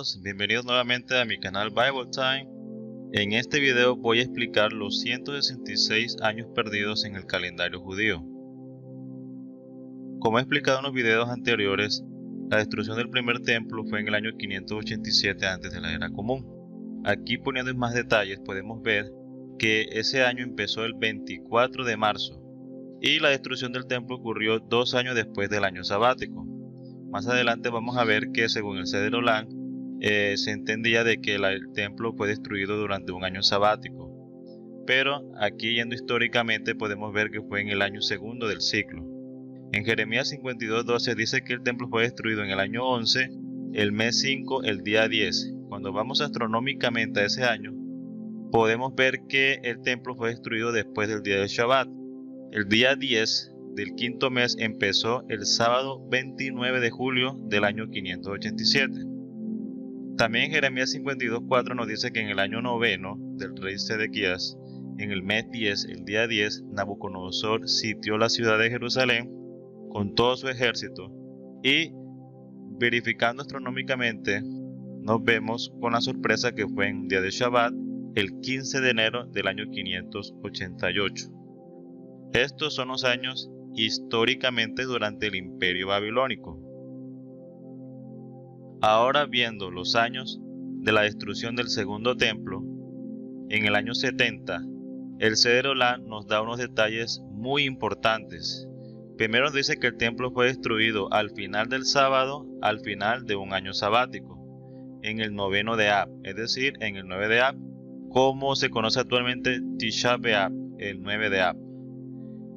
amados, bienvenidos nuevamente a mi canal Bible Time. En este video voy a explicar los 166 años perdidos en el calendario judío. Como he explicado en los videos anteriores, la destrucción del primer templo fue en el año 587 antes de la era común. Aquí, poniendo en más detalles, podemos ver que ese año empezó el 24 de marzo y la destrucción del templo ocurrió 2 años después del año sabático. Más adelante vamos a ver que según el Seder Olam se entendía de que el templo fue destruido durante un año sabático, pero aquí yendo históricamente podemos ver que fue en el año segundo del ciclo. En Jeremías 52:12 dice que el templo fue destruido en el año 11, el mes 5, el día 10. Cuando vamos astronómicamente a ese año, podemos ver que el templo fue destruido después del día de Shabbat. El día 10 del quinto mes empezó el sábado 29 de julio del año 587. También en Jeremías 52:4 nos dice que en el año noveno del rey Sedequías, en el mes 10, el día 10, Nabucodonosor sitió la ciudad de Jerusalén con todo su ejército, y verificando astronómicamente nos vemos con la sorpresa que fue en un día de Shabbat, el 15 de enero del año 588. Estos son los años históricamente durante el Imperio Babilónico. Ahora, viendo los años de la destrucción del segundo templo, en el año 70, el Seder Olam nos da unos detalles muy importantes. Primero nos dice que el templo fue destruido al final del sábado, al final de un año sabático, en el noveno de Ab, es decir, en el 9 de Ab, como se conoce actualmente Tisha B'Av, el 9 de Ab.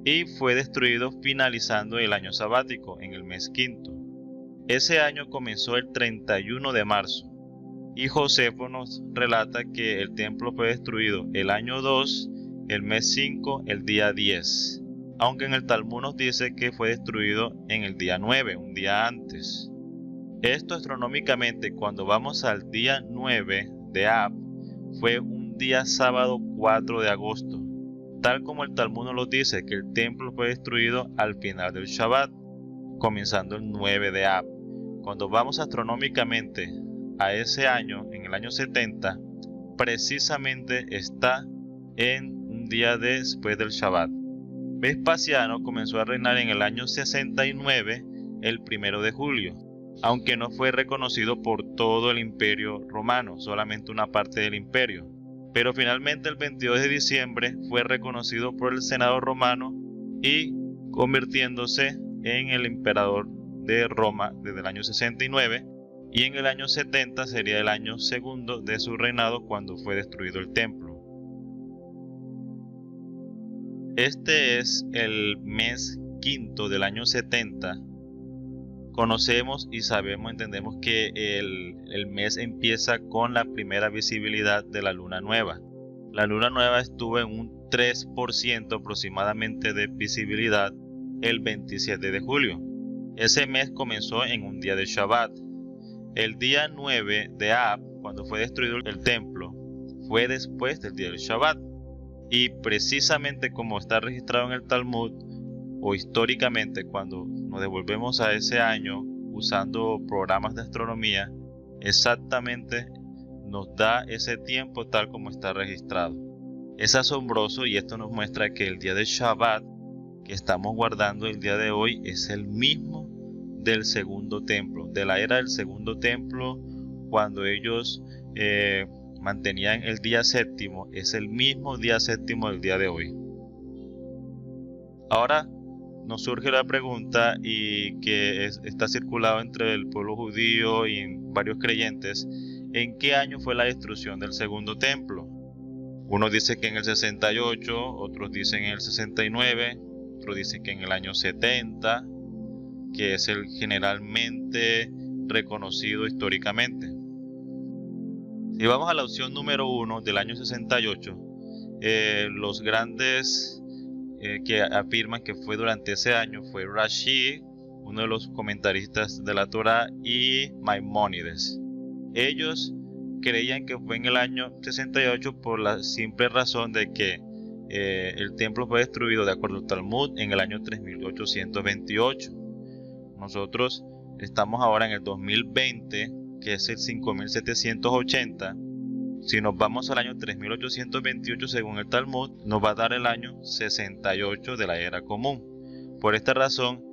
Y fue destruido finalizando el año sabático en el mes quinto. Ese año comenzó el 31 de marzo y Josefo nos relata que el templo fue destruido el año 2, el mes 5, el día 10, aunque en el Talmud nos dice que fue destruido en el día 9, un día antes. Esto astronómicamente, cuando vamos al día 9 de Ab, fue un día sábado 4 de agosto. Tal como el Talmud nos lo dice, que el templo fue destruido al final del Shabbat, comenzando el 9 de Ab. Cuando vamos astronómicamente a ese año, en el año 70, precisamente está en un día después del Shabbat. Vespasiano comenzó a reinar en el año 69, el 1 de julio, aunque no fue reconocido por todo el imperio romano, solamente una parte del imperio. Pero finalmente el 22 de diciembre fue reconocido por el Senado romano y convirtiéndose en el emperador de Roma desde el año 69, y en el año 70 sería el año segundo de su reinado cuando fue destruido el templo. Este es el mes quinto del año 70. Conocemos y sabemos, entendemos que el mes empieza con la primera visibilidad de la luna nueva. La luna nueva estuvo en un 3% aproximadamente de visibilidad el 27 de julio. Ese mes comenzó en un día de Shabbat. El día 9 de Ab, cuando fue destruido el templo, fue después del día del Shabbat. Y precisamente como está registrado en el Talmud, o históricamente, cuando nos devolvemos a ese año usando programas de astronomía, exactamente nos da ese tiempo tal como está registrado. Es asombroso, y esto nos muestra que el día de Shabbat que estamos guardando el día de hoy es el mismo del segundo templo, de la era del segundo templo, cuando ellos mantenían el día séptimo. Es el mismo día séptimo del día de hoy. Ahora nos surge la pregunta, y que está circulado entre el pueblo judío y en varios creyentes: ¿en qué año fue la destrucción del segundo templo? Unos dicen que en el 68, otros dicen en el 69, otros dicen que en el año 70, que es el generalmente reconocido históricamente. Si vamos a la opción número 1 del año 68, los grandes que afirman que fue durante ese año fue Rashi, uno de los comentaristas de la Torá, y Maimónides. Ellos creían que fue en el año 68 por la simple razón de que el templo fue destruido, de acuerdo al Talmud, en el año 3828. Nosotros estamos ahora en el 2020, que es el 5780. Si nos vamos al año 3828 según el Talmud, nos va a dar el año 68 de la era común. Por esta razón,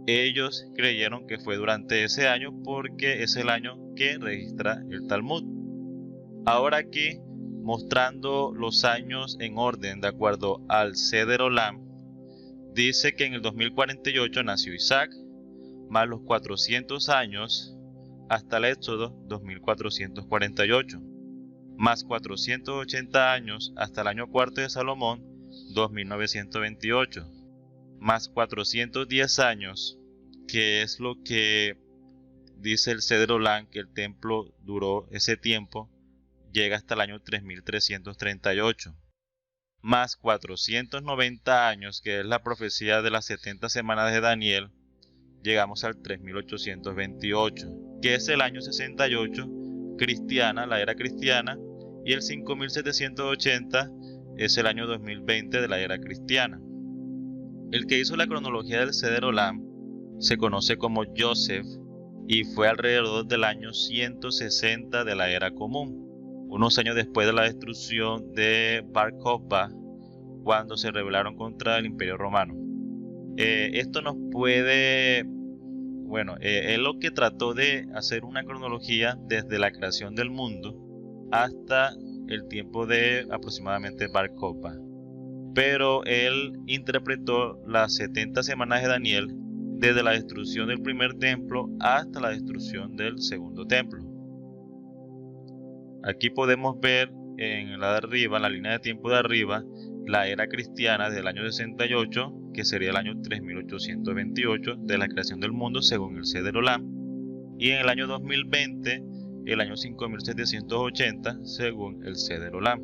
ellos creyeron que fue durante ese año porque es el año que registra el Talmud. Ahora aquí, mostrando los años en orden de acuerdo al Seder Olam, dice que en el 2048 nació Isaac, más los 400 años hasta el Éxodo 2448, más 480 años hasta el año cuarto de Salomón 2928, más 410 años, que es lo que dice el Seder Olam, que el templo duró ese tiempo, llega hasta el año 3338, más 490 años, que es la profecía de las 70 semanas de Daniel, llegamos al 3828, que es el año 68 cristiana, la era cristiana, y el 5780 es el año 2020 de la era cristiana. El que hizo la cronología del Seder Olam se conoce como Joseph y fue alrededor del año 160 de la era común, unos años después de la destrucción de Bar Kokhba, cuando se rebelaron contra el Imperio Romano. Esto nos puede, es lo que trató de hacer una cronología desde la creación del mundo hasta el tiempo de aproximadamente Bar Kokhba. Pero él interpretó las 70 semanas de Daniel desde la destrucción del primer templo hasta la destrucción del segundo templo. Aquí podemos ver en la de arriba, en la línea de tiempo de arriba, la era cristiana del año 68, que sería el año 3828 de la creación del mundo según el Seder Olam, y en el año 2020 el año 5780 según el Seder Olam.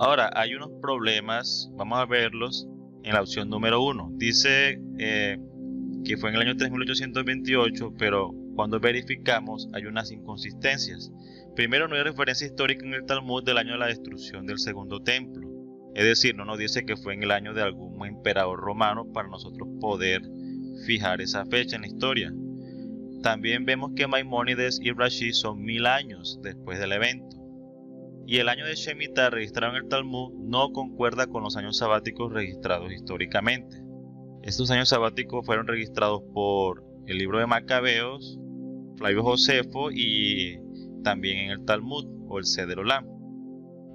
Ahora, hay unos problemas, vamos a verlos en la opción número 1. Dice que fue en el año 3828, pero cuando verificamos hay unas inconsistencias. Primero, no hay referencia histórica en el Talmud del año de la destrucción del segundo templo. Es decir, no nos dice que fue en el año de algún emperador romano para nosotros poder fijar esa fecha en la historia. También vemos que Maimónides y Rashi son 1000 años después del evento. Y el año de Shemitah registrado en el Talmud no concuerda con los años sabáticos registrados históricamente. Estos años sabáticos fueron registrados por el libro de Macabeos, Flavio Josefo y también en el Talmud o el Seder Olam.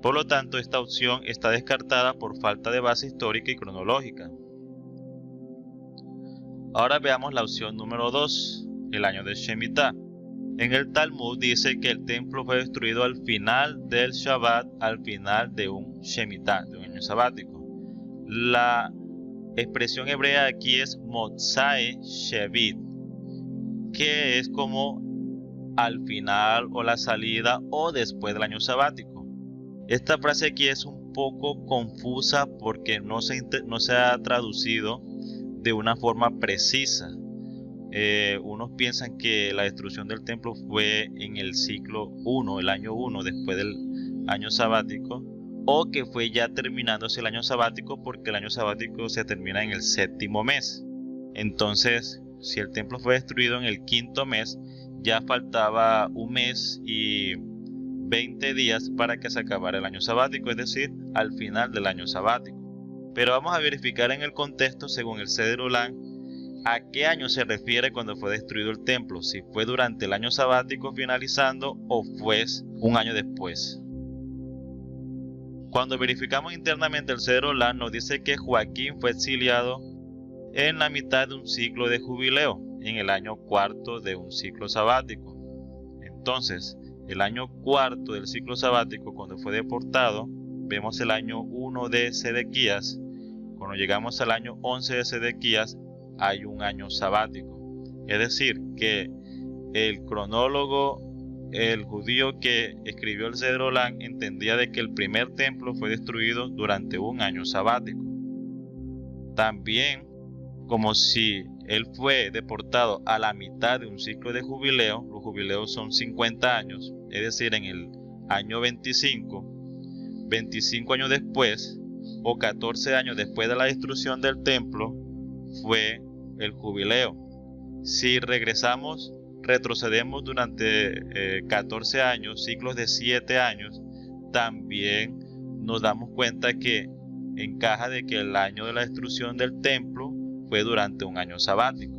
Por lo tanto, esta opción está descartada por falta de base histórica y cronológica. Ahora veamos la opción número 2, el año de Shemitah. En el Talmud dice que el templo fue destruido al final del Shabbat, al final de un Shemitah, de un año sabático. La expresión hebrea aquí es Motzai Shevit, que es como al final o la salida o después del año sabático. Esta frase aquí es un poco confusa porque no se ha traducido de una forma precisa. Unos piensan que la destrucción del templo fue en el ciclo 1, el año 1 después del año sabático, o que fue ya terminándose el año sabático porque el año sabático se termina en el séptimo mes. Entonces, si el templo fue destruido en el quinto mes, ya faltaba un mes y 20 días para que se acabara el año sabático, es decir, al final del año sabático. Pero vamos a verificar en el contexto según el Seder Olam a qué año se refiere cuando fue destruido el templo, si fue durante el año sabático finalizando o fue un año después. Cuando verificamos internamente el Seder Olam nos dice que Joaquín fue exiliado en la mitad de un ciclo de jubileo, en el año cuarto de un ciclo sabático. Entonces, el año cuarto del ciclo sabático, cuando fue deportado, vemos el año 1 de Sedequías. Cuando llegamos al año 11 de Sedequías, hay un año sabático. Es decir, que el cronólogo, el judío que escribió el Seder Olam, entendía de que el primer templo fue destruido durante un año sabático. También, como si él fue deportado a la mitad de un ciclo de jubileo, los jubileos son 50 años, es decir, en el año 25 años después o 14 años después de la destrucción del templo fue el jubileo. Si regresamos retrocedemos durante 14 años, ciclos de 7 años, también nos damos cuenta que encaja de que el año de la destrucción del templo fue durante un año sabático.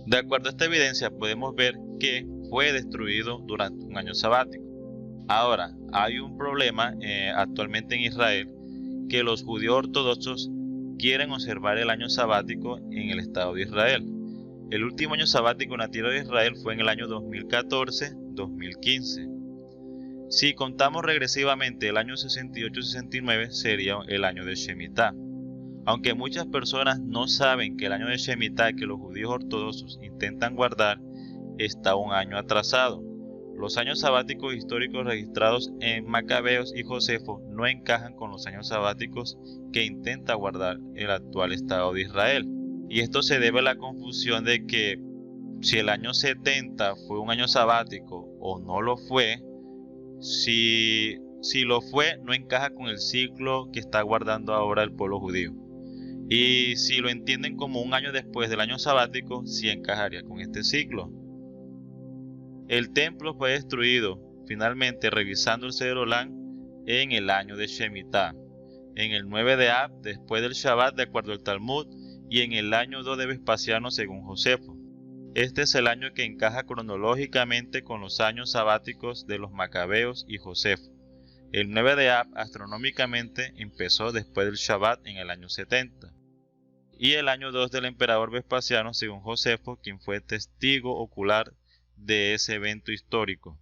De acuerdo a esta evidencia podemos ver que fue destruido durante un año sabático. Ahora, hay un problema actualmente en Israel, que los judíos ortodoxos quieren observar el año sabático en el Estado de Israel. El último año sabático en la tierra de Israel fue en el año 2014-2015. Si contamos regresivamente el año 68-69 sería el año de Shemitah. Aunque muchas personas no saben que el año de Shemitah que los judíos ortodoxos intentan guardar está un año atrasado. Los años sabáticos históricos registrados en Macabeos y Josefo no encajan con los años sabáticos que intenta guardar el actual Estado de Israel. Y esto se debe a la confusión de que si el año 70 fue un año sabático o no lo fue, si lo fue, no encaja con el ciclo que está guardando ahora el pueblo judío. Y si lo entienden como un año después del año sabático, sí encajaría con este ciclo. El templo fue destruido finalmente revisando el Seder Olam en el año de Shemitah, en el 9 de Ab después del Shabbat de acuerdo al Talmud y en el año 2 de Vespasiano según Josefo. Este es el año que encaja cronológicamente con los años sabáticos de los Macabeos y Josefo. El 9 de Ab astronómicamente empezó después del Shabbat en el año 70. Y el año 2 del emperador Vespasiano según Josefo, quien fue testigo ocular de ese evento histórico.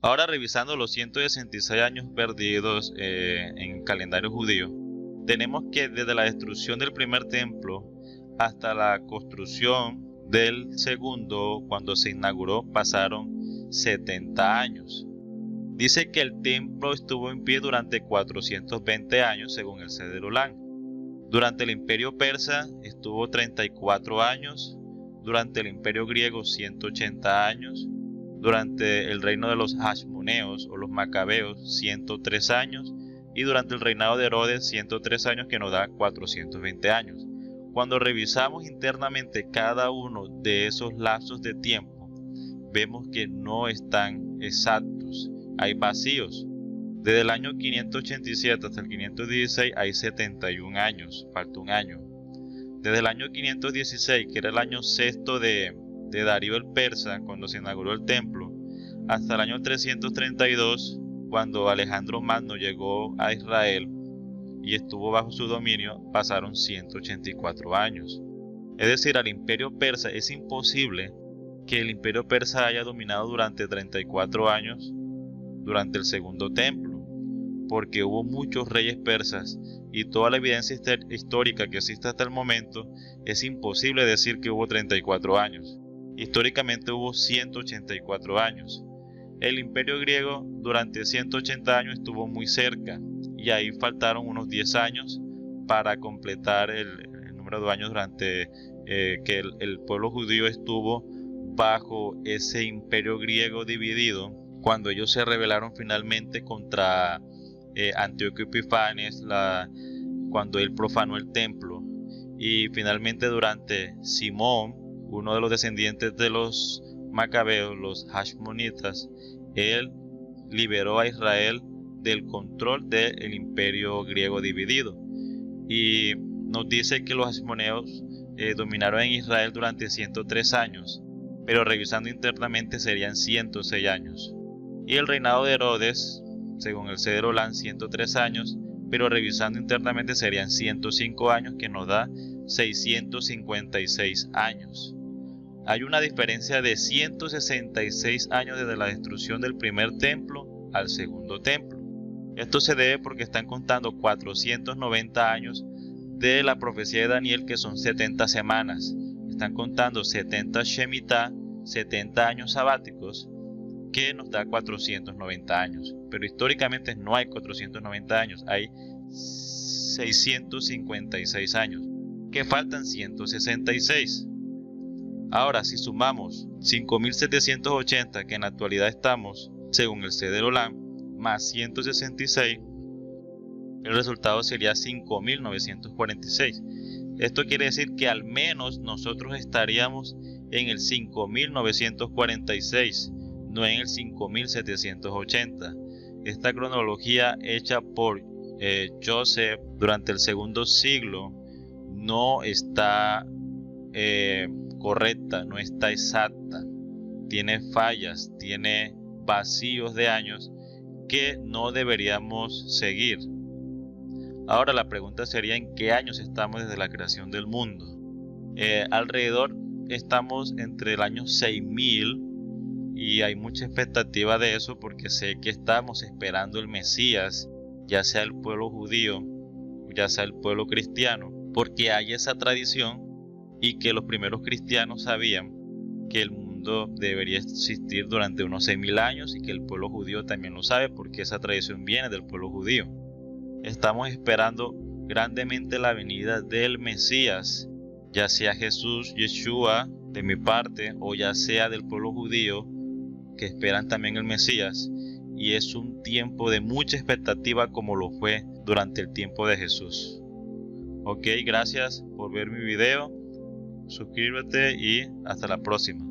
Ahora, revisando los 166 años perdidos en el calendario judío, tenemos que desde la destrucción del primer templo hasta la construcción del segundo, cuando se inauguró, pasaron 70 años. Dice que el templo estuvo en pie durante 420 años según el Seder Olam. Durante el imperio persa estuvo 34 años, durante el imperio griego 180 años, durante el reino de los Hashmoneos o los Macabeos 103 años y durante el reinado de Herodes 103 años, que nos da 420 años. Cuando revisamos internamente cada uno de esos lapsos de tiempo, vemos que no están exactos, hay vacíos. Desde el año 587 hasta el 516 hay 71 años, falta un año. Desde el año 516, que era el año sexto de Darío el Persa, cuando se inauguró el templo, hasta el año 332, cuando Alejandro Magno llegó a Israel y estuvo bajo su dominio, pasaron 184 años. Es decir, al imperio persa es imposible que el imperio persa haya dominado durante 34 años durante el segundo templo, porque hubo muchos reyes persas y toda la evidencia histórica que existe hasta el momento, es imposible decir que hubo 34 años. Históricamente hubo 184 años. El imperio griego durante 180 años estuvo muy cerca y ahí faltaron unos 10 años para completar el número de años durante que el pueblo judío estuvo bajo ese imperio griego dividido, cuando ellos se rebelaron finalmente contra Antíoco Epifanes, cuando él profanó el templo, y finalmente durante Simón, uno de los descendientes de los Macabeos, los Hashmonitas, él liberó a Israel del control del imperio griego dividido, y nos dice que los Hashmoneos dominaron en Israel durante 103 años, pero revisando internamente serían 106 años. Y el reinado de Herodes, según el Seder Olam, 103 años, pero revisando internamente serían 105 años, que nos da 656 años. Hay una diferencia de 166 años desde la destrucción del primer templo al segundo templo. Esto se debe porque están contando 490 años de la profecía de Daniel, que son 70 semanas. Están contando 70 Shemitah, 70 años sabáticos, que nos da 490 años. Pero históricamente no hay 490 años, hay 656 años, que faltan 166. Ahora, si sumamos 5780, que en la actualidad estamos, según el Seder Olam, más 166, el resultado sería 5946. Esto quiere decir que al menos nosotros estaríamos en el 5946, no en el 5780. Esta cronología hecha por Joseph durante el segundo siglo no está correcta, no está exacta. Tiene fallas, tiene vacíos de años que no deberíamos seguir. Ahora la pregunta sería: ¿en qué años estamos desde la creación del mundo? Alrededor estamos entre el año 6000, y hay mucha expectativa de eso porque sé que estamos esperando el Mesías, ya sea el pueblo judío, ya sea el pueblo cristiano, porque hay esa tradición y que los primeros cristianos sabían que el mundo debería existir durante unos 6000 años, y que el pueblo judío también lo sabe porque esa tradición viene del pueblo judío. Estamos esperando grandemente la venida del Mesías, ya sea Jesús, Yeshua, de mi parte, o ya sea del pueblo judío, que esperan también el Mesías, y es un tiempo de mucha expectativa como lo fue durante el tiempo de Jesús. Ok, gracias por ver mi video, suscríbete y hasta la próxima.